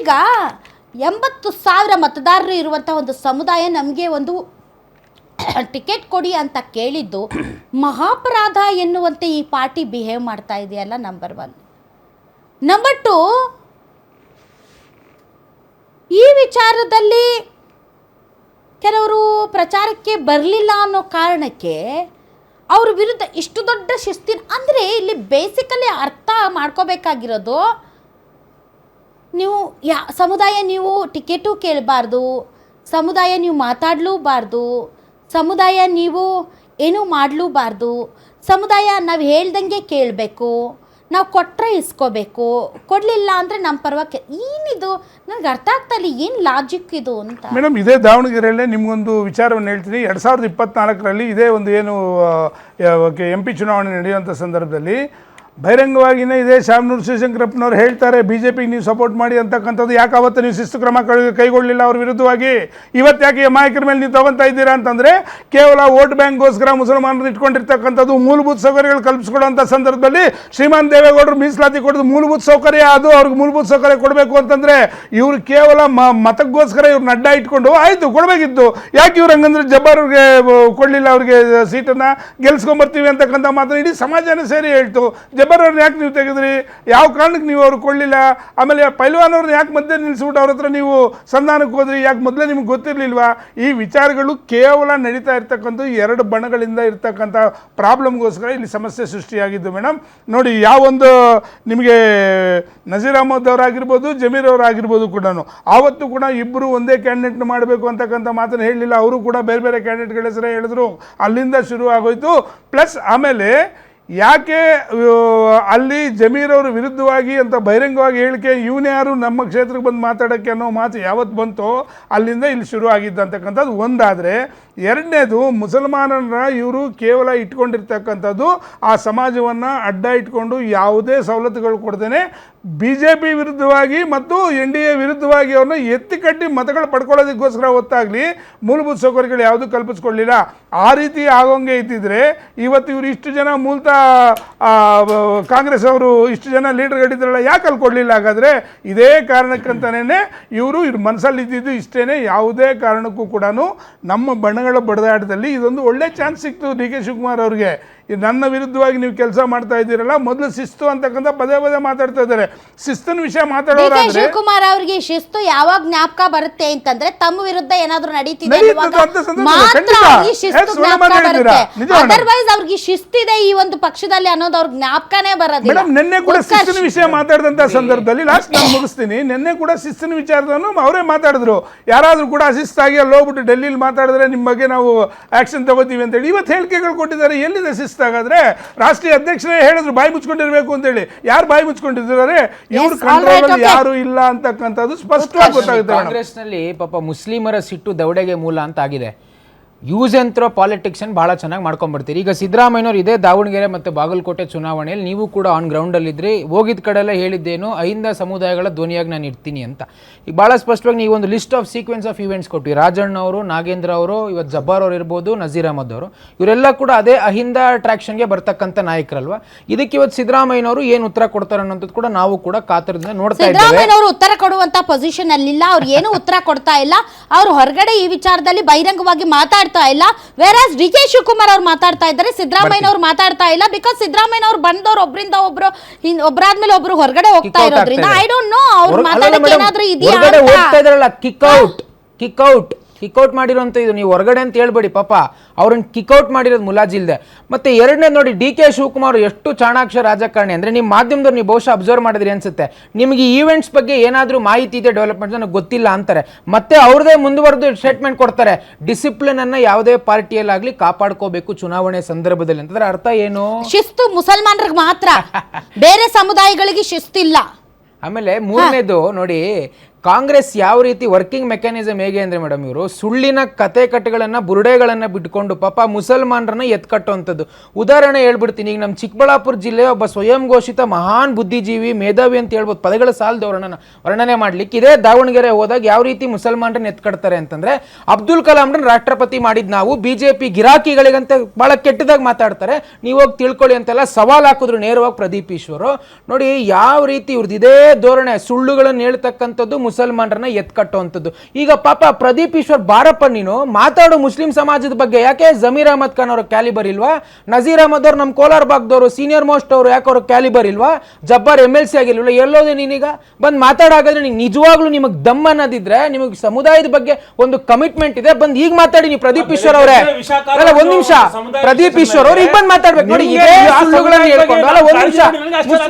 ಈಗ 80,000 ಮತದಾರರು ಇರುವಂಥ ಒಂದು ಸಮುದಾಯ ನಮಗೆ ಒಂದು ಟಿಕೆಟ್ ಕೊಡಿ ಅಂತ ಕೇಳಿದ್ದು ಮಹಾಪರಾಧ ಎನ್ನುವಂತೆ ಈ ಪಾರ್ಟಿ ಬಿಹೇವ್ ಮಾಡ್ತಾ ಇದೆಯಲ್ಲ. ನಂಬರ್ 1. ನಂಬರ್ 2, ಈ ವಿಚಾರದಲ್ಲಿ ಕೆಲವರು ಪ್ರಚಾರಕ್ಕೆ ಬರಲಿಲ್ಲ ಅನ್ನೋ ಕಾರಣಕ್ಕೆ ಅವ್ರ ವಿರುದ್ಧ ಇಷ್ಟು ದೊಡ್ಡ ಶಿಸ್ತಿನ, ಅಂದರೆ ಇಲ್ಲಿ ಬೇಸಿಕಲಿ ಅರ್ಥ ಮಾಡ್ಕೋಬೇಕಾಗಿರೋದು, ನೀವು ಸಮುದಾಯ ನೀವು ಟಿಕೆಟು ಕೇಳಬಾರ್ದು, ಸಮುದಾಯ ನೀವು ಮಾತಾಡಲೂಬಾರ್ದು, ಸಮುದಾಯ ನೀವು ಏನೂ ಮಾಡಲೂಬಾರ್ದು, ಸಮುದಾಯ ನಾವು ಹೇಳ್ದಂಗೆ ಕೇಳಬೇಕು, ನಾವು ಕೊಟ್ಟರೆ ಇಸ್ಕೋಬೇಕು, ಕೊಡಲಿಲ್ಲ ಅಂದರೆ ನಮ್ಮ ಪರವಾಗಿ ಏನಿದು ನನಗೆ ಅರ್ಥ ಆಗ್ತಾ ಇಲ್ಲ, ಏನು ಲಾಜಿಕ್ ಇದು ಅಂತ. ಮೇಡಮ್, ಇದೇ ದಾವಣಗೆರೆಯಲ್ಲೇ ನಿಮಗೊಂದು ವಿಚಾರವನ್ನು ಹೇಳ್ತೀನಿ. 2024ರಲ್ಲಿ ಇದೇ ಒಂದು ಏನು MP ಚುನಾವಣೆ ನಡೆಯುವಂಥ ಸಂದರ್ಭದಲ್ಲಿ ಬಹಿರಂಗವಾಗಿಯೇ ಇದೇ ಶಾಮನೂರು ಶಿವಶಂಕರಪ್ಪನವ್ರು ಹೇಳ್ತಾರೆ BJPಗೆ ನೀವು ಸಪೋರ್ಟ್ ಮಾಡಿ ಅಂತಕ್ಕಂಥದ್ದು. ಯಾಕೆ ಅವತ್ತು ನೀವು ಶಿಸ್ತು ಕ್ರಮ ಕೈಗೊಳ್ಳಲಿಲ್ಲ ಅವ್ರ ವಿರುದ್ಧವಾಗಿ? ಇವತ್ತು ಯಾಕೆ ನಾಯಕರ ಮೇಲೆ ನೀವು ತಗೊತಾ ಇದ್ದೀರಾ ಅಂತಂದರೆ ಕೇವಲ ವೋಟ್ ಬ್ಯಾಂಕ್ಗೋಸ್ಕರ ಮುಸಲ್ಮಾನರು ಇಟ್ಕೊಂಡಿರ್ತಕ್ಕಂಥದ್ದು ಮೂಲಭೂತ ಸೌಕರ್ಯಗಳು ಕಲ್ಪಿಸ್ಕೊಡುವಂಥ ಸಂದರ್ಭದಲ್ಲಿ ಶ್ರೀಮಾನ್ ದೇವೇಗೌಡರು ಮೀಸಲಾತಿ ಕೊಡೋದು ಮೂಲಭೂತ ಸೌಕರ್ಯ, ಅದು ಅವ್ರಿಗೆ ಮೂಲಭೂತ ಸೌಕರ್ಯ ಕೊಡಬೇಕು ಅಂತಂದರೆ ಇವರು ಕೇವಲ ಮತಕ್ಕೋಸ್ಕರ ಇವ್ರನ್ನ ಅಡ್ಡ ಇಟ್ಕೊಂಡು ಆಯಿತು ಕೊಡಬೇಕಿತ್ತು, ಯಾಕೆ ಇವ್ರು ಹಂಗಂದ್ರೆ ಜಬ್ಬಾರ್ ಅವ್ರಿಗೆ ಕೊಡಲಿಲ್ಲ, ಅವ್ರಿಗೆ ಸೀಟನ್ನು ಗೆಲ್ಸ್ಕೊಂಬರ್ತೀವಿ ಅಂತಕ್ಕಂಥ ಮಾತನ್ನು ಇಡೀ ಸಮಾಜನೇ ಸೇರಿ ಹೇಳ್ತು. ಜಬ್ಬಾರವ್ರನ್ನ ಯಾಕೆ ನೀವು ತೆಗೆದ್ರಿ, ಯಾವ ಕಾರಣಕ್ಕೆ ನೀವು ಅವ್ರು ಕೊಡಲಿಲ್ಲ? ಆಮೇಲೆ ಪೈಲ್ವಾನ್ ಅವ್ರನ್ನ ಯಾಕೆ ಮಧ್ಯೆ ನಿಲ್ಲಿಸ್ಬಿಟ್ಟು ಅವ್ರ ಹತ್ರ ನೀವು ಸಂಧಾನಕ್ಕೆ ಹೋದ್ರಿ, ಯಾಕೆ ಮೊದಲೇ ನಿಮ್ಗೆ ಗೊತ್ತಿರಲಿಲ್ವಾ? ಈ ವಿಚಾರಗಳು ಕೇವಲ ನಡೀತಾ ಇರ್ತಕ್ಕಂಥ 2 ಬಣಗಳಿಂದ ಇರ್ತಕ್ಕಂಥ ಪ್ರಾಬ್ಲಮ್ಗೋಸ್ಕರ ಇಲ್ಲಿ ಸಮಸ್ಯೆ ಸೃಷ್ಟಿಯಾಗಿದ್ದು. ಮೇಡಮ್ ನೋಡಿ, ಯಾವೊಂದು ನಿಮಗೆ ನಜೀರ್ ಅಹಮದ್ ಅವರಾಗಿರ್ಬೋದು, ಜಮೀರ್ ಅವರಾಗಿರ್ಬೋದು ಕೂಡ ಆವತ್ತು ಕೂಡ ಇಬ್ಬರು ಒಂದೇ ಕ್ಯಾಂಡಿಡೇಟ್ನ ಮಾಡಬೇಕು ಅಂತಕ್ಕಂಥ ಮಾತನ್ನು ಹೇಳಲಿಲ್ಲ. ಅವರು ಕೂಡ ಬೇರೆ ಬೇರೆ ಕ್ಯಾಂಡಿಡೇಟ್ಗಳ ಹೆಸರೇ ಹೇಳಿದ್ರು. ಅಲ್ಲಿಂದ ಶುರು ಆಗೋಯ್ತು. ಪ್ಲಸ್ ಆಮೇಲೆ ಯಾಕೆ ಅಲ್ಲಿ ಜಮೀರವ್ರ ವಿರುದ್ಧವಾಗಿ ಅಂತ ಬಹಿರಂಗವಾಗಿ ಹೇಳಿಕೆ, ಇವನೇ ಯಾರು ನಮ್ಮ ಕ್ಷೇತ್ರಕ್ಕೆ ಬಂದು ಮಾತಾಡೋಕ್ಕೆ ಅನ್ನೋ ಮಾತು ಯಾವತ್ತು ಬಂತೋ ಅಲ್ಲಿಂದ ಇಲ್ಲಿ ಶುರು ಆಗಿದ್ದಂತಕ್ಕಂಥದ್ದು ಒಂದಾದರೆ, ಎರಡನೇದು ಮುಸಲ್ಮಾನರ ಇವರು ಕೇವಲ ಇಟ್ಕೊಂಡಿರ್ತಕ್ಕಂಥದ್ದು ಆ ಸಮಾಜವನ್ನು ಅಡ್ಡ ಇಟ್ಕೊಂಡು ಯಾವುದೇ ಸವಲತ್ತುಗಳು ಕೊಡ್ದೇನೆ BJP ವಿರುದ್ಧವಾಗಿ ಮತ್ತು NDA ವಿರುದ್ಧವಾಗಿ ಅವ್ರನ್ನ ಎತ್ತಿ ಕಟ್ಟಿ ಮತಗಳು ಪಡ್ಕೊಳ್ಳೋದಕ್ಕೋಸ್ಕರ ಹೊತ್ತಾಗಲಿ ಮೂಲಭೂತ ಸೌಕರ್ಯಗಳು ಯಾವುದೂ ಕಲ್ಪಿಸ್ಕೊಳ್ಳಿಲ್ಲ. ಆ ರೀತಿ ಆಗೋಂಗೆ ಇದ್ದಿದ್ರೆ ಇವತ್ತು ಇವರು ಇಷ್ಟು ಜನ ಮೂಲತಃ ಕಾಂಗ್ರೆಸ್ ಅವರು ಇಷ್ಟು ಜನ ಲೀಡರ್ಗಳಿದ್ರಲ್ಲ, ಯಾಕೆ ಅಲ್ಲಿ ಕೊಡಲಿಲ್ಲ? ಹಾಗಾದರೆ ಇದೇ ಕಾರಣಕ್ಕಂತಲೇ ಇವ್ರ ಮನಸ್ಸಲ್ಲಿ ಇದ್ದಿದ್ದು ಇಷ್ಟೇ. ಯಾವುದೇ ಕಾರಣಕ್ಕೂ ಕೂಡ ನಮ್ಮ ಬಣ್ಣಗಳ ಬಡದಾಟದಲ್ಲಿ ಇದೊಂದು ಒಳ್ಳೆ ಚಾನ್ಸ್ ಸಿಕ್ತು DK ಶಿವಕುಮಾರ್ ಅವ್ರಿಗೆ. ನನ್ನ ವಿರುದ್ಧವಾಗಿ ನೀವು ಕೆಲಸ ಮಾಡ್ತಾ ಇದ್ದೀರಲ್ಲ, ಮೊದಲು ಶಿಸ್ತು ಅಂತಕ್ಕಂಥ ಪದೇ ಪದೇ ಮಾತಾಡ್ತಾ ಇದ್ದಾರೆ. ಶಿಸ್ತಿನ ವಿಷಯ ಮಾತಾಡೋರಾದ್ರೆ ಶಿವಕುಮಾರ್ ಅವ್ರಿಗೆ ಶಿಸ್ತು ಯಾವಾಗ ಜ್ಞಾಪಕ ಬರುತ್ತೆ ಅಂತಂದ್ರೆ ತಮ್ಮ ವಿರುದ್ಧ ಏನಾದ್ರೂ ನಡೀತಿದೆ, ಅದರ್ವೈಸ್ ಅವ್ರಿಗೆ ಶಿಸ್ತಿದೆ ಈ ಒಂದು ಪಕ್ಷದಲ್ಲಿ ಅನ್ನೋದು ಅವ್ರಿಗೆ ಜ್ಞಾಪಕನೇ ಬರೋದಿಲ್ಲ. ಮೇಡಮ್, ನಿನ್ನೆ ಕೂಡ ಶಿಸ್ತಿನ ವಿಷಯ ಮಾತಾಡಿದಂತ ಸಂದರ್ಭದಲ್ಲಿ ಲಾಸ್ಟ್ ನಾನು ಮುಗಿಸ್ತೀನಿ. ನಿನ್ನೆ ಕೂಡ ಶಿಸ್ತಿನ ವಿಚಾರದನ್ನು ಅವರೇ ಮಾತಾಡಿದ್ರು. ಯಾರಾದ್ರೂ ಕೂಡ ಶಿಸ್ತಾಗಿ ಅಲ್ಲಿ ಹೋಗ್ಬಿಟ್ಟು ಡೆಲ್ಲಿಲಿ ಮಾತಾಡಿದ್ರೆ ನಿಮ್ಮ ಬಗ್ಗೆ ನಾವು ಆಕ್ಷನ್ ತಗೋತೀವಿ ಅಂತೇಳಿ ಇವತ್ತು ಹೇಳಿಕೆಗಳು ಕೊಟ್ಟಿದ್ದಾರೆ. ಎಲ್ಲಿದೆ ಶಿಸ್ತು? ಹಾಗಾದ್ರೆ ರಾಷ್ಟ್ರೀಯ ಅಧ್ಯಕ್ಷರೇ ಹೇಳಿದ್ರು ಬಾಯಿ ಮುಚ್ಕೊಂಡಿರ್ಬೇಕು ಅಂತೇಳಿ. ಯಾರು ಬಾಯಿ ಮುಚ್ಕೊಂಡಿದ್ದಾರೆ? ಇವ್ರ ಕಂಟ್ರೋಲ್ ಯಾರು ಇಲ್ಲ ಅಂತಕ್ಕಂಥದ್ದು ಸ್ಪಷ್ಟವಾಗಿ ಗೊತ್ತಾಗುತ್ತೆ. ಕಾಂಗ್ರೆಸ್ ನಲ್ಲಿ ಪಾಪ ಮುಸ್ಲಿಮರ ಸಿಟ್ಟು ದವಡೆಗೆ ಮೂಲ ಅಂತ ಆಗಿದೆ. ಯೂಸ್ ಆ್ಯಂಡ್ ಥ್ರೋ ಪಾಲಿಟಿಕ್ಸ್ ಭಾಳ ಚೆನ್ನಾಗಿ ಮಾಡ್ಕೊಂಡ್ಬರ್ತೀರಿ. ಈಗ ಸಿದ್ದರಾಮಯ್ಯನವರು ಇದೇ ದಾವಣಗೆರೆ ಮತ್ತು ಬಾಗಲಕೋಟೆ ಚುನಾವಣೆಯಲ್ಲಿ ನೀವು ಕೂಡ ಆನ್ ಗ್ರೌಂಡಲ್ಲಿದ್ದರೆ ಹೋಗಿದ್ದ ಕಡೆಲ್ಲ ಹೇಳಿದ್ದೇನು ಅಹಿಂದ ಸಮುದಾಯಗಳ ಧ್ವನಿಯಾಗಿ ನಾನು ಇರ್ತೀನಿ ಅಂತ. ಈಗ ಭಾಳ ಸ್ಪಷ್ಟವಾಗಿ ನೀವು ಒಂದು list of sequence of events ಕೊಟ್ವಿ. ರಾಜಣ್ಣ ಅವರು, ನಾಗೇಂದ್ರ ಅವರು, ಇವತ್ತು ಜಬ್ಬಾರ್ ಅವರು ಇರ್ಬೋದು, ನಜೀರ್ ಅಹಮದ್ ಅವರು, ಇವರೆಲ್ಲ ಕೂಡ ಅದೇ ಅಹಿಂದ ಅಟ್ರಾಕ್ಷನ್ಗೆ ಬರ್ತಕ್ಕಂಥ ನಾಯಕರಲ್ವಾ. ಇದಕ್ಕೆ ಇವತ್ತು ಸಿದ್ದರಾಮಯ್ಯನವರು ಏನು ಉತ್ತರ ಕೊಡ್ತಾರೆ ಅನ್ನೋದು ಕೂಡ ನಾವು ಕೂಡ ಕಾತರದಿಂದ ನೋಡ್ತಾ ಇದ್ದೇವೆ. ಸಿದ್ದರಾಮಯ್ಯನವರು ಉತ್ತರ ಕೊಡುವಂತ ಪೊಸಿಷನ್ ಅಲ್ಲಿಲ್ಲ. ಅವ್ರು ಏನು ಉತ್ತರ ಕೊಡ್ತಾ ಇಲ್ಲ. ಅವ್ರು ಹೊರಗಡೆ ಈ ವಿಚಾರದಲ್ಲಿ ಬಹಿರಂಗವಾಗಿ ಮಾತಾಡ್ತಾ ಇಲ್ಲ. ವೇರಾಸ್ DK ಶಿವಕುಮಾರ್ ಅವ್ರು ಮಾತಾಡ್ತಾ ಇದ್ದಾರೆ, ಸಿದ್ದರಾಮಯ್ಯ ಅವ್ರು ಮಾತಾಡ್ತಾ ಇಲ್ಲ. ಬಿಕಾಸ್ ಸಿದ್ದರಾಮಯ್ಯ ಅವ್ರು ಬಂದವ್ರು ಒಬ್ಬರಿಂದ ಒಬ್ಬರಾದ್ಮೇಲೆ ಒಬ್ರು ಹೊರಗಡೆ ಹೋಗ್ತಾ ಇರೋದ್ರಿಂದ ಐ ಡೋಂಟ್ ನೋ ಅವ್ರು ಮಾತಾಡಕ್ಕೆ ಏನಾದ್ರೂ ಇದೆಯಾ. ಕಿಕ್ಔಟ್ ಮಾಡಿರೋಂಥ ಇದು ನೀವು ಹೊರಗಡೆ ಅಂತ ಹೇಳ್ಬೇಡಿ. ಪಾಪ ಅವ್ರನ್ನ ಕಿಕ್ಔಟ್ ಮಾಡಿರೋದು ಮುಲಾಜಿಲ್ದೆ. ಮತ್ತೆ ಎರಡನೇ ನೋಡಿ, DK ಶಿವಕುಮಾರ್ ಎಷ್ಟು ಚಾಣಾಕ್ಷ ರಾಜಕಾರಣಿ ಅಂದರೆ ನಿಮ್ಮ ಮಾಧ್ಯಮದವ್ರು ನೀವು ಬಹುಶಃ ಅಬ್ಸರ್ವ್ ಮಾಡಿದ್ರಿ ಅನ್ಸುತ್ತೆ. ನಿಮಗೆ ಈವೆಂಟ್ಸ್ ಬಗ್ಗೆ ಏನಾದರೂ ಮಾಹಿತಿ ಇದೆ, ಡೆವಲಪ್ಮೆಂಟ್ ನನಗೆ ಗೊತ್ತಿಲ್ಲ ಅಂತಾರೆ. ಮತ್ತೆ ಅವ್ರದೇ ಮುಂದುವರೆದು ಸ್ಟೇಟ್ಮೆಂಟ್ ಕೊಡ್ತಾರೆ, ಡಿಸಿಪ್ಲಿನ್ ಅನ್ನ ಯಾವುದೇ ಪಾರ್ಟಿಯಲ್ಲಾಗಲಿ ಕಾಪಾಡ್ಕೋಬೇಕು ಚುನಾವಣೆ ಸಂದರ್ಭದಲ್ಲಿ ಅಂತಂದ್ರೆ ಅರ್ಥ ಏನು? ಶಿಸ್ತು ಮುಸಲ್ಮಾನರಿಗೆ ಮಾತ್ರ, ಬೇರೆ ಸಮುದಾಯಗಳಿಗೆ ಶಿಸ್ತಿಲ್ಲ. ಆಮೇಲೆ ಮೂರನೇದು ನೋಡಿ, ಕಾಂಗ್ರೆಸ್ ಯಾವ ರೀತಿ ವರ್ಕಿಂಗ್ ಮೆಕ್ಯಾನಿಸಮ್ ಹೇಗೆ ಅಂದರೆ ಮೇಡಮ್, ಇವರು ಸುಳ್ಳಿನ ಕತೆಕಟ್ಟೆಗಳನ್ನು ಬುರುಡೆಗಳನ್ನು ಬಿಟ್ಕೊಂಡು ಪಾಪ ಮುಸಲ್ಮಾನರನ್ನ ಎತ್ಕಟ್ಟುವಂಥದ್ದು. ಉದಾಹರಣೆ ಹೇಳ್ಬಿಡ್ತೀನಿ. ಈಗ ನಮ್ಮ ಚಿಕ್ಕಬಳ್ಳಾಪುರ ಜಿಲ್ಲೆಯ ಒಬ್ಬ ಸ್ವಯಂ ಘೋಷಿತ ಮಹಾನ್ ಬುದ್ಧಿಜೀವಿ, ಮೇಧಾವಿ ಅಂತ ಹೇಳ್ಬೋದು, ಪದಗಳ ಸಾಲದ ವರ್ಣನೆ ಮಾಡ್ಲಿಕ್ಕೆ ಇದೇ ದಾವಣಗೆರೆ ಹೋದಾಗ ಯಾವ ರೀತಿ ಮುಸಲ್ಮಾನರನ್ನ ಎತ್ಕಡ್ತಾರೆ ಅಂತಂದ್ರೆ, ಅಬ್ದುಲ್ ಕಲಾಂರನ್ನ ರಾಷ್ಟ್ರಪತಿ ಮಾಡಿದ್ ನಾವು, BJP ಗಿರಾಕಿಗಳಿಗಂತ ಬಹಳ ಕೆಟ್ಟದಾಗಿ ಮಾತಾಡ್ತಾರೆ, ನೀವು ಹೋಗಿ ತಿಳ್ಕೊಳ್ಳಿ ಅಂತೆಲ್ಲ ಸವಾಲ್ ಹಾಕಿದ್ರು ನೇರವಾಗಿ ಪ್ರದೀಪ್ ಈಶ್ವರ್. ನೋಡಿ ಯಾವ ರೀತಿ ಇವ್ರದ್ದು ಇದೇ ಧೋರಣೆ, ಸುಳ್ಳುಗಳನ್ನು ಹೇಳ್ತಕ್ಕಂಥದ್ದು ಮುಸಲ್ಮಾನರನ್ನ ಎತ್ಕಟ್ಟುವಂಥದ್ದು. ಈಗ ಪಾಪ ಪ್ರದೀಪ್ ಈಶ್ವರ್ ಬಾರಪ್ಪ, ನೀನು ಮಾತಾಡು ಮುಸ್ಲಿಂ ಸಮಾಜದ ಬಗ್ಗೆ. ಯಾಕೆ ಜಮೀರ್ ಅಹಮದ್ ಖಾನ್ ಅವ್ರ ಕ್ಯಾಲಿಬರ್ ಇಲ್ವಾ? ನಜೀರ್ ಅಹಮದ್ ಅವ್ರು ನಮ್ಮ ಕೋಲಾರ ಭಾಗದವರು ಸೀನಿಯರ್ ಮೋಸ್ಟ್ ಅವರು, ಯಾಕೆ ಅವ್ರ ಕ್ಯಾಲಿಬರ್ ಇಲ್ವಾ? ಜಬ್ಬಾರ್ MLC ಆಗಿಲ್ವ? ಎಲ್ಲೋದೆ ನೀನೀಗ ಬಂದ್ ಮಾತಾಡಾಗಾದ್ರೆ ನಿಮ್ಗೆ ನಿಜವಾಗ್ಲೂ ನಿಮಗ್ ದಮ್ ಅನ್ನೋದಿದ್ರೆ, ನಿಮಗೆ ಸಮುದಾಯದ ಬಗ್ಗೆ ಒಂದು ಕಮಿಟ್ಮೆಂಟ್ ಇದೆ, ಬಂದ್ ಈಗ ಮಾತಾಡಿ ನೀವು. ಪ್ರದೀಪ್ ಈಶ್ವರ್ ಅವರೇ ಅಲ್ಲ, ಒಂದ್ ನಿಮಿಷ, ಪ್ರದೀಪ್ ಈಶ್ವರ್ ಅವ್ರು ಈಗ ಬಂದ್ ಮಾತಾಡ್ಬೇಕು ನೋಡಿ. ಇದೇ ಸುಳ್ಳುಗಳನ್ನ ಹೇಳ್ಕೊಂಡು ಅಲ್ಲ, ಒಂದ್ ನಿಮಿಷ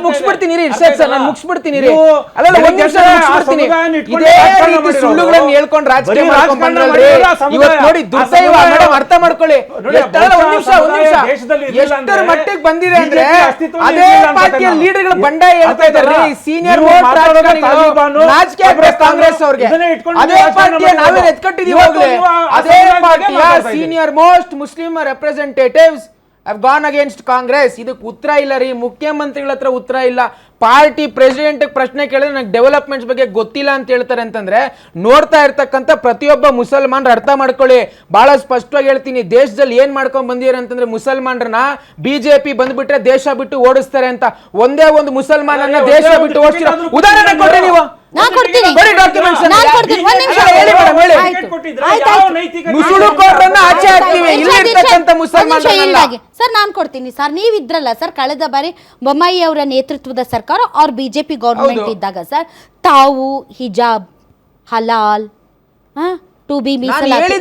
ಮುಗಿಸ್ಬಿಡ್ತೀನಿ ರೀ ಸರ್, ನಾನು ಮುಗಿಸ್ಬಿಡ್ತೀನಿ ರೀ. ಅಲ್ಲ ಒಂದ್ ನಿಮಿಷ ಮುಗಿಸ್ಬಿಡ್ತೀನಿ. ಇದೇ ರೀತಿ ಸುಳ್ಳುಗಳನ್ನ ಹೇಳ್ಕೊಂಡು ರಾಜಕೀಯ ಮಾಡ್ಕೊಂಡ್ ಬಂದ್ರಲ್ರಿ ಇವತ್ತು ನೋಡಿ. ದುರ್ದೈವ ಮೇಡಮ್, ಅರ್ಥ ಮಾಡ್ಕೊಳ್ಳಿ. ಒಂದ್ ನಿಮಿಷ ಎಷ್ಟರ ಮಟ್ಟಿಗೆ ಬಂದಿದೆ ಅಂದ್ರೆ, ಅದೇ ಪಾರ್ಟಿಯ ಲೀಡರ್ಗಳು ಬಂಡಾಯ ಹೇಳ್ತಾ ಇದ್ದಾರೆ. ಸೀನಿಯರ್ ರಾಜಕೀಯ ಕಾಂಗ್ರೆಸ್ ಅವ್ರಿಗೆ ಅದೇ ಪಾರ್ಟಿಯ ನಾವೇನು ಎತ್ಕಟ್ಟಿದೀವಿ ಹೋಗ್ಲಿ, ಅದೇ ಪಾರ್ಟಿಯ senior most Muslim representatives have gone against Congress. ಇದಕ್ಕೆ ಉತ್ತರ ಇಲ್ಲ ರೀ, ಮುಖ್ಯಮಂತ್ರಿಗಳ ಹತ್ರ ಉತ್ತರ ಇಲ್ಲ. ಪಾರ್ಟಿ ಪ್ರೆಸಿಡೆಂಟ್ ಪ್ರಶ್ನೆ ಕೇಳಿದ್ರೆ ನನಗೆ ಡೆವಲಪ್ಮೆಂಟ್ಸ್ ಬಗ್ಗೆ ಗೊತ್ತಿಲ್ಲ ಅಂತ ಹೇಳ್ತಾರೆ ಅಂತಂದ್ರೆ, ನೋಡ್ತಾ ಇರ್ತಕ್ಕಂಥ ಪ್ರತಿಯೊಬ್ಬ ಮುಸಲ್ಮಾನರು ಅರ್ಥ ಮಾಡ್ಕೊಳ್ಳಿ. ಬಹಳ ಸ್ಪಷ್ಟವಾಗಿ ಹೇಳ್ತೀನಿ, ದೇಶದಲ್ಲಿ ಏನ್ ಮಾಡ್ಕೊಂಡ್ ಬಂದಿರ ಅಂತಂದ್ರೆ, ಮುಸಲ್ಮಾನರನ್ನ ಬಿಜೆಪಿ ಬಂದ್ಬಿಟ್ರೆ ದೇಶ ಬಿಟ್ಟು ಓಡಿಸ್ತಾರೆ ಅಂತ. ಒಂದೇ ಒಂದು ಮುಸಲ್ಮಾನನ್ನ ದೇಶ ಬಿಟ್ಟು ಓಡಿಸ್ತೀರ ಉದಾಹರಣೆ ಕೊಡ್ರಿ ನೀವು. ಆಚೆ ಹಾಕ್ತೀವಿ ಇಲ್ಲಿರ್ತಕ್ಕಂಥ ಮುಸಲ್ಮಾನರನ್ನ. ಸರ್ ನಾನ್ ಕೊಡ್ತೀನಿ ಸರ್. ನೀವಿದ್ರಲ್ಲ ಸರ್ ಕಳೆದ ಬಾರಿ ಬೊಮ್ಮಾಯಿ ಅವರ ನೇತೃತ್ವದ ಸರ್ಕಾರ ಅವ್ರ ಬಿಜೆಪಿ ಗೌರ್ಮೆಂಟ್ ಇದ್ದಾಗ ಸರ್, ತಾವು ಹಿಜಾಬ್, ಹಲಾಲ್, ಟು ಬಿ ಮೀಸಲಾತಿ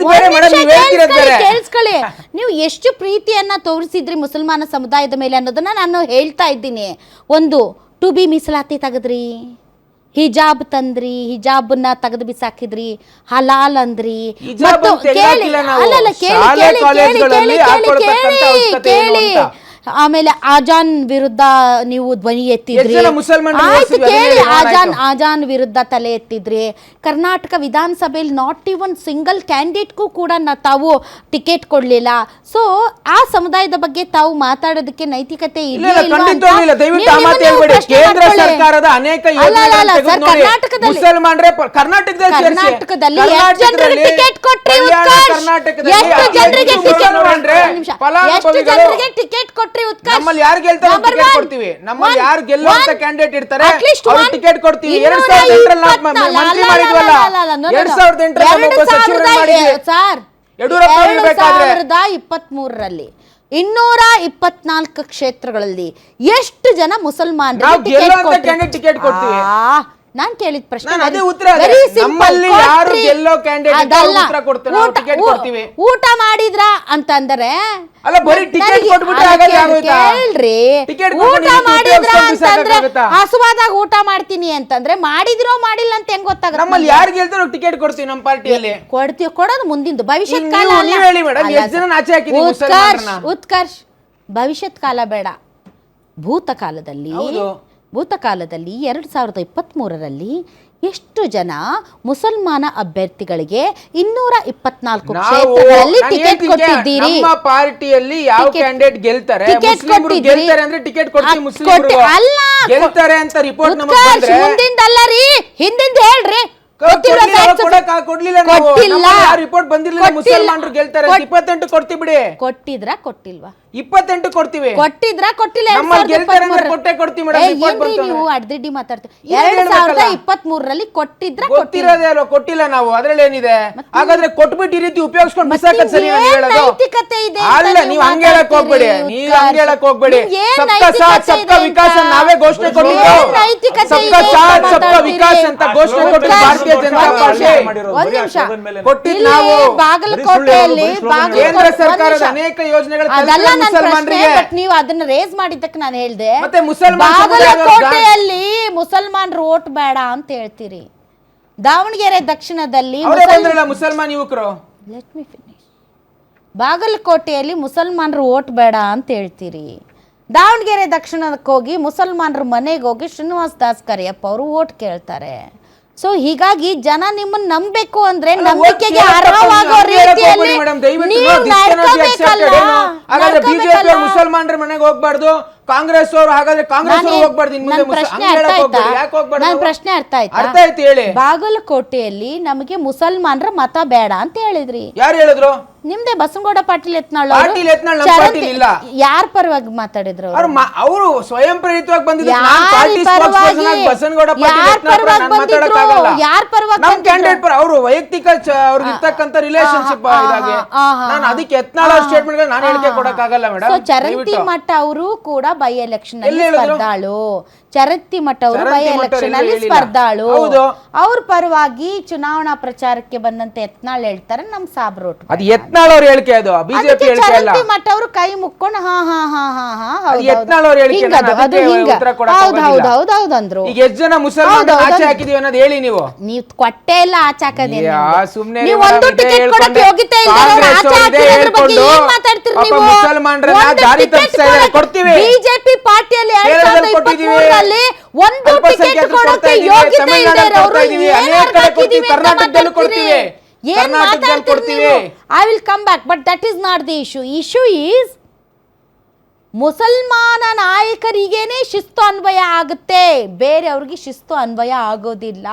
ಕೇಳಿಸ್ಕೊಳ್ಳಿ, ನೀವು ಎಷ್ಟು ಪ್ರೀತಿಯನ್ನ ತೋರಿಸಿದ್ರಿ ಮುಸಲ್ಮಾನ ಸಮುದಾಯದ ಮೇಲೆ ಅನ್ನೋದನ್ನ ನಾನು ಹೇಳ್ತಾ ಇದ್ದೀನಿ. ಒಂದು ಟು ಬಿ ಮೀಸಲಾತಿ ತೆಗೆದ್ರಿ, ಹಿಜಾಬ್ ತಂದ್ರಿ, ಹಿಜಾಬ್ನ ತೆಗೆದು ಬಿಸಾಕಿದ್ರಿ, ಹಲಾಲ್ ಅಂದ್ರಿ, ಮತ್ತು ಕೇಳಿ ಆಮೇಲೆ ಆಜಾನ್ ವಿರುದ್ಧ ನೀವು ಧ್ವನಿ ಎತ್ತಿದ್ರಿ. ಆಯ್ತು ಕೇಳಿ, ಆಜಾನ್ ವಿರುದ್ಧ ತಲೆ ಎತ್ತಿದ್ರಿ. ಕರ್ನಾಟಕ ವಿಧಾನಸಭೆಯಲ್ಲಿ ನಾಟ್ ಇವನ್ ಸಿಂಗಲ್ ಕ್ಯಾಂಡಿಡೇಟ್ಗೂ ಕೂಡ ತಾವು ಟಿಕೆಟ್ ಕೊಡ್ಲಿಲ್ಲ. ಸೊ ಆ ಸಮುದಾಯದ ಬಗ್ಗೆ ತಾವು ಮಾತಾಡೋದಕ್ಕೆ ನೈತಿಕತೆ ಕರ್ನಾಟಕದಲ್ಲಿ ಟಿಕೆಟ್ ಕೊಟ್ರಿ ನಮ್ಮಲ್ಲಿ ಯಾರು ಗೆಲ್ತಾರೆ ಟಿಕೆಟ್ ಕೊಡ್ತೀವಿ. ನಮ್ಮಲ್ಲಿ ಯಾರು ಗೆಲ್ಲುವಂತ ಕ್ಯಾಂಡಿಡೇಟ್ ಇರ್ತಾರೆ ಅವ್ರಿಗೆ ಟಿಕೆಟ್ ಕೊಡ್ತೀವಿ. 2008 ಮಂತ್ರಿ ಮಾಡಿದ್ವಲ್ಲ, 2008 ಸಚಿವರನ್ನಾಗಿ ಸರ್, ಯಡಿಯೂರಪ್ಪ 2023ರಲ್ಲಿ 224 ಕ್ಷೇತ್ರಗಳಲ್ಲಿ ಎಷ್ಟು ಜನ ಮುಸಲ್ಮಾನರು ಟಿಕೆಟ್ ಕೊಡ್ತೀವಿ? ನಾನ್ ಕೇಳಿದ ಪ್ರಶ್ನೆ ಅದೇ ಉತ್ತರ. ನಮ್ಮಲ್ಲಿ ಯಾರು ಗೆಲ್ಲೋ ಕ್ಯಾಂಡಿಡೇಟ್ ಉತ್ತರ ಕೊಡ್ತಾರೆ, ಟಿಕೆಟ್ ಕೊಡ್ತೀವಿ. ಊಟ ಮಾಡಿದ್ರ ಅಂತಂದ್ರೆ ಅಲ್ಲ, ಬರೀ ಟಿಕೆಟ್ ಕೊಟ್ಬಿಟ್ರೆ ಆಗಲ್ಲ, ಆಗೋಯ್ತಾ? ಕೇಳ್ರಿ, ಊಟ ಮಾಡಿದ್ರ ಅಂತಂದ್ರೆ ಹಸುವಾದಾಗ ಊಟ ಮಾಡ್ತೀನಿ ಅಂತಂದ್ರೆ ಮಾಡಿದ್ರೋ ಮಾಡಿಲ್ಲ ಅಂತ ಹೆಂಗ್ ಗೊತ್ತಾಗುತ್ತೆ? ನಮ್ಮಲ್ಲಿ ಯಾರು ಗೆಲ್ತಾರೋ ಟಿಕೆಟ್ ಕೊಡ್ತೀವಿ. ನಮ್ಮ ಪಾರ್ಟಿಯಲ್ಲಿ ಕೊಡ್ತೀವಿ. ಕೊಡೋದು ಮುಂದಿನ ಭವಿಷ್ಯತ್ ಕಾಲ. ಹೇಳಿ ಮೇಡಮ್, ಎಷ್ಟು ಜನ ಆಚೆ ಹಾಕಿದೀವಿ? ಉತ್ಕರ್ಷ್, ಭವಿಷ್ಯತ್ ಕಾಲ ಬೇಡ, ಭೂತಕಾಲದಲ್ಲಿ 2023ರಲ್ಲಿ ಎಷ್ಟು ಜನ ಮುಸಲ್ಮಾನ ಅಭ್ಯರ್ಥಿಗಳಿಗೆ 224 ಕ್ಷೇತ್ರಗಳಲ್ಲಿ ಟಿಕೆಟ್ ಕೊಟ್ಟಿದ್ದೀರಿ? ನಮ್ಮ ಪಾರ್ಟಿಯಲ್ಲಿ ಯಾವ ಕ್ಯಾಂಡಿಡೇಟ್ ಗೆಲ್ತಾರೆ, ಮುಸ್ಲಿಮರು ಗೆಲ್ತಾರೆ ಅಂದ್ರೆ ಟಿಕೆಟ್ ಕೊಡ್ತೀವಿ. ಮುಸ್ಲಿಮರು ಗೆಲ್ತಾರೆ ಅಂತ ರಿಪೋರ್ಟ್ ನಮಗೆ ಬಂದ್ರೆ ಮುಂದಿಂದಲ್ಲ ರೀ, ಹಿಂದಿಂದ ಹೇಳ್ರಿ. ಕೊಡ್ಲಿಲ್ಲ, ರಿಪೋರ್ಟ್ ಬಂದಿರಲಿಲ್ಲ. ಮುಸಲ್ಮಾನರು ಗೆಲ್ತಾರೆ 28 ಕೊಡ್ತೀವಿ ಬಿಡಿ. ಕೊಟ್ಟಿದ್ರ ಕೊಟ್ಟಿಲ್ವಾ? 28 ಕೊಡ್ತೀವಿ. ಕೊಟ್ಟಿದ್ರ ಕೊಟ್ಟಿಲ್ಲ? ಕೊಟ್ಟೆ ಕೊಡ್ತೀವಿ ಮೇಡಮ್. ನೀವು ಅಡ್ದಿಡ್ಡಿ ಮಾತಾಡ್ತೀವಿ. 2023ರಲ್ಲಿ ಕೊಟ್ಟಿದ್ರ ಗೊತ್ತಿರೋದೇ ಅಲ್ವಾ? ಕೊಟ್ಟಿಲ್ಲ ನಾವು, ಅದ್ರಲ್ಲಿ ಏನಿದೆ? ಹಾಗಾದ್ರೆ ಕೊಟ್ಬಿಟ್ಟು ಈ ರೀತಿ ಉಪಯೋಗಿಸ್ಕೊಂಡು ಬಿಸಾಕದ್ ಸರಿ ಹೇಳೋದು ಅಲ್ಲ. ನೀವು ಹಂಗೆ ಹೇಳಕ್ ಹೋಗ್ಬೇಡಿ, ನೀವು ಹಂಗೆ ಹೇಳಕ್ ಹೋಗ್ಬೇಡಿ. ಸಬ್ಕಾ ಸಾಥ್ ಸಬ್ಕಾ ವಿಕಾಸ್ ನಾವೇ ಘೋಷಣೆ ಕೊಟ್ಟಿದ್ದು. ಸಬ್ಕಾ ಸಾಥ್ ಸಬ್ಕಾ ವಿಕಾಸ್ ಅಂತ ಘೋಷಣೆ ಕೊಟ್ಟಿದ್ದು ಭಾರತೀಯ ಜನತಾ ಪಾರ್ಟಿ. ಒಂದ್ ನಿಮಿಷ, ಕೊಟ್ಟಿದ್ದು ನಾವು. ಬಾಗಲಕೋಟೆಯಲ್ಲಿ ಕೇಂದ್ರ ಸರ್ಕಾರದ ಅನೇಕ ಯೋಜನೆಗಳು ನೀವು ಅದನ್ನ ರೇಸ್ ಮಾಡಿದ್ದಕ್ಕೆ ನಾನು ಹೇಳ್ದೆ. ಮತ್ತೆ ಬಾಗಲಕೋಟೆಯಲ್ಲಿ ಮುಸಲ್ಮಾನರು ವೋಟ್ ಬೇಡ ಅಂತ ಹೇಳ್ತೀರಿ. ದಾವಣಗೆರೆ ದಕ್ಷಿಣದಲ್ಲಿ ಮುಸಲ್ಮಾನ್ ಯುವಕರು, ಲೆಟ್ ಮಿ ಫಿನಿಶ್, ಬಾಗಲಕೋಟೆಯಲ್ಲಿ ಮುಸಲ್ಮಾನರು ವೋಟ್ ಬೇಡ ಅಂತ ಹೇಳ್ತೀರಿ. ದಾವಣಗೆರೆ ದಕ್ಷಿಣಕ್ಕೆ ಹೋಗಿ ಮುಸಲ್ಮಾನರ ಮನೆಗೆ ಹೋಗಿ ಶ್ರೀನಿವಾಸ್ ದಾಸ್ ಕರಿಯಪ್ಪ ಅವರು ವೋಟ್ ಕೇಳ್ತಾರೆ. ಸೊ ಹೀಗಾಗಿ ಜನ ನಿಮ್ಮನ್ನ ನಂಬಬೇಕು ಅಂದ್ರೆ ನಂಬಿಕೆಗೆ ಅರ್ಹವಾಗೋ ರೀತಿಯಲ್ಲಿ ನೀವು ನಡ್ಕೋಬೇಕಲ್ಲ. ಬಿಜೆಪಿ ಮುಸಲ್ಮಾನರ ಮನೆಗೆ ಹೋಗ್ಬಾರ್ದು, ಕಾಂಗ್ರೆಸ್ ಅವರು ಹಾಗಾದ್ರೆ ಕಾಂಗ್ರೆಸ್ ಹೋಗ್ಬಾರ್ದು ಇನ್ನು ಮುಂದೆ ಯಾಕೆ ಹೋಗ್ಬಾರ್ದು? ನನ್ನ ಪ್ರಶ್ನೆ ಅರ್ಥ ಆಯ್ತಾ? ಅರ್ಥ ಆಯ್ತು ಹೇಳಿ. ಬಾಗಲಕೋಟೆಯಲ್ಲಿ ನಮಗೆ ಮುಸಲ್ಮಾನರ ಮತ ಬೇಡ ಅಂತ ಹೇಳಿದ್ರಿ. ಯಾರು ಹೇಳಿದ್ರು? ನಿಮ್ದೆ ಬಸನಗೌಡ ಪಾಟೀಲ್ ಯತ್ನಾಳ್ ಯಾರ ಪರವಾಗಿ ಮಾತಾಡಿದ್ರು? ಅವರು ಸ್ವಯಂ ಪ್ರೇರಿತವಾಗಿ ಬಂದಿದ್ರು. ಅವರು ವೈಯಕ್ತಿಕ ಅವ್ರಿಗೆ ಇರ್ತಕ್ಕಂಥ ರಿಲೇಶನ್ಶಿಪ್ ನಾನು ಅದಕ್ಕೆ ಯತ್ನಾಳ್ ಸ್ಟೇಟ್ಮೆಂಟ್ ನಾನು ಹೇಳಿಕೆ ಕೊಡಕ್ಕಾಗಲ್ಲ ಮೇಡಮ್. ಚರಂತಿ ಮಠ ಅವರು ಕೂಡ ಬೈ ಎಲೆಕ್ಷನ್ ಅಲ್ಲಿ ಸ್ಪರ್ಧಾಳು. ಚರಂತಿ ಮಠ ಅವರು ಬೈ ಎಲೆಕ್ಷನ್ ಅಲ್ಲಿ ಸ್ಪರ್ಧಾಳು. ಅವ್ರ ಪರವಾಗಿ ಚುನಾವಣಾ ಪ್ರಚಾರಕ್ಕೆ ಬಂದಂತ ಯತ್ನಾಳ್ ಹೇಳ್ತಾರೆ ನಮ್ ಸಾಬ್ರು ಅದು ಯತ್ನಾಳ್ ಅವ್ರ ಹೇಳಿಕೆ, ಅದು ಬಿಜೆಪಿ ಹೇಳಿಕೆ ಅಲ್ಲ. ಚರಂತಿ ಮಠ ಅವರು ಕೈ ಮುಕ್ಕೊಂಡು ಹಾ ಹಾ ಹಾ ಹಾ ಹಾ ಯತ್ನಾಳ್ ಅವ್ರ ಹೇಳಿಕೆ ಹೌದೌದೌದಂದ್ರು. ಈಗ ಎಷ್ಟು ಜನ ಮುಸಲ್ಮಾನ ಆಚೆ ಹಾಕಿದೀವಿ ಅನ್ನೋದು ಹೇಳಿ. ನೀವು ಕೊಟ್ಟೆ ಇಲ್ಲ ಆಚೆ ಹಾಕದೇನು? ಸುಮ್ನೆ ನೀವು ಒಂದು ಟಿಕೆಟ್ ಕೊಡಕ್ಕೆ ಯೋಗ್ಯತೆ ಇಲ್ಲದವರು ಆಚೆ ಹಾಕಿರೋದ್ರ ಬಗ್ಗೆ ಏನ್ ಮಾತಾಡ್ತೀರಿ ನೀವು? ಮುಸಲ್ಮಾನರನ್ನ ದಾರಿ ತಪ್ಪಿಸ್ತಾ ಇದ್ದಾರೆ, ಕೊಡ್ತೀವಿ. ಬಿಜೆಪಿ ಪಾರ್ಟಿಯಲ್ಲಿ 2023 ಒಂದು ಟಿಕೆಟ್ ಕೊಡಕ್ಕೆ ಯೋಗ್ಯತೆ ಇಲ್ಲದವರು ಕರ್ನಾಟಕದಲ್ಲೂ ಕೊಡ್ತೀವಿ. ಏನ್ ಮಾತಾಡ್ತೀವಿ? I will come back, but that is not the issue. Issue is ಮುಸಲ್ಮಾನ ನಾಯಕರಿಗೇನೆ ಶಿಸ್ತು ಅನ್ವಯ ಆಗುತ್ತೆ, ಬೇರೆಯವ್ರಿಗೆ ಶಿಸ್ತು ಅನ್ವಯ ಆಗೋದಿಲ್ಲ.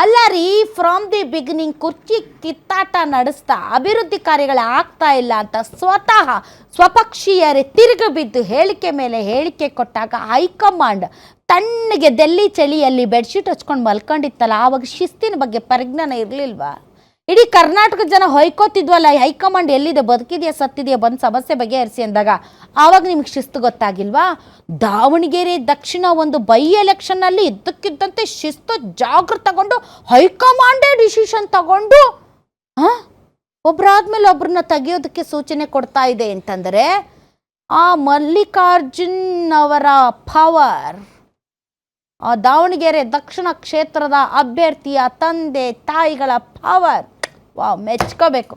ಅಲ್ಲ ರೀ, ಫ್ರಮ್ ದಿ ಬಿಗಿನಿಂಗ್ ಕುರ್ಚಿ ಕಿತ್ತಾಟ ನಡೆಸ್ತಾ ಅಭಿವೃದ್ಧಿ ಕಾರ್ಯಗಳು ಆಗ್ತಾ ಇಲ್ಲ ಅಂತ ಸ್ವತಃ ಸ್ವಪಕ್ಷೀಯರೇ ತಿರುಗಿ ಬಿದ್ದು ಹೇಳಿಕೆ ಮೇಲೆ ಹೇಳಿಕೆ ಕೊಟ್ಟಾಗ ಹೈಕಮಾಂಡ್ ತಣ್ಣಗೆ ಡೆಲ್ಲಿ ಚಳಿಯಲ್ಲಿ ಬೆಡ್ಶೀಟ್ ಹಚ್ಕೊಂಡು ಮಲ್ಕೊಂಡಿತ್ತಲ್ಲ, ಆವಾಗ ಶಿಸ್ತಿನ ಬಗ್ಗೆ ಪರಿಜ್ಞಾನ ಇರಲಿಲ್ವಾ? ಇಡೀ ಕರ್ನಾಟಕದ ಜನ ಹೊಯ್ಕೋತಿದ್ವಲ್ಲ, ಹೈಕಮಾಂಡ್ ಎಲ್ಲಿದೆ, ಬದುಕಿದೆಯಾ ಸತ್ತಿದೆಯಾ, ಬಂದು ಸಮಸ್ಯೆ ಬಗೆಹರಿಸಿ ಅಂದಾಗ ಆವಾಗ ನಿಮ್ಗೆ ಶಿಸ್ತು ಗೊತ್ತಾಗಿಲ್ವಾ? ದಾವಣಗೆರೆ ದಕ್ಷಿಣ ಒಂದು ಬೈ ಎಲೆಕ್ಷನ್ನಲ್ಲಿ ಇದ್ದಕ್ಕಿದ್ದಂತೆ ಶಿಸ್ತು ಜಾಗೃತಗೊಂಡು ಹೈಕಮಾಂಡೇ ಡಿಸಿಷನ್ ತಗೊಂಡು ಒಬ್ಬರಾದ್ಮೇಲೆ ಒಬ್ಬರನ್ನ ತೆಗೆಯೋದಕ್ಕೆ ಸೂಚನೆ ಕೊಡ್ತಾ ಇದೆ ಅಂತಂದರೆ ಆ ಮಲ್ಲಿಕಾರ್ಜುನ್ ಅವರ ಪವರ್, ಆ ದಾವಣಗೆರೆ ದಕ್ಷಿಣ ಕ್ಷೇತ್ರದ ಅಭ್ಯರ್ಥಿಯ ತಂದೆ ತಾಯಿಗಳ ಪವರ್, ವಾವ್, ಮೆಚ್ಕೋಬೇಕು.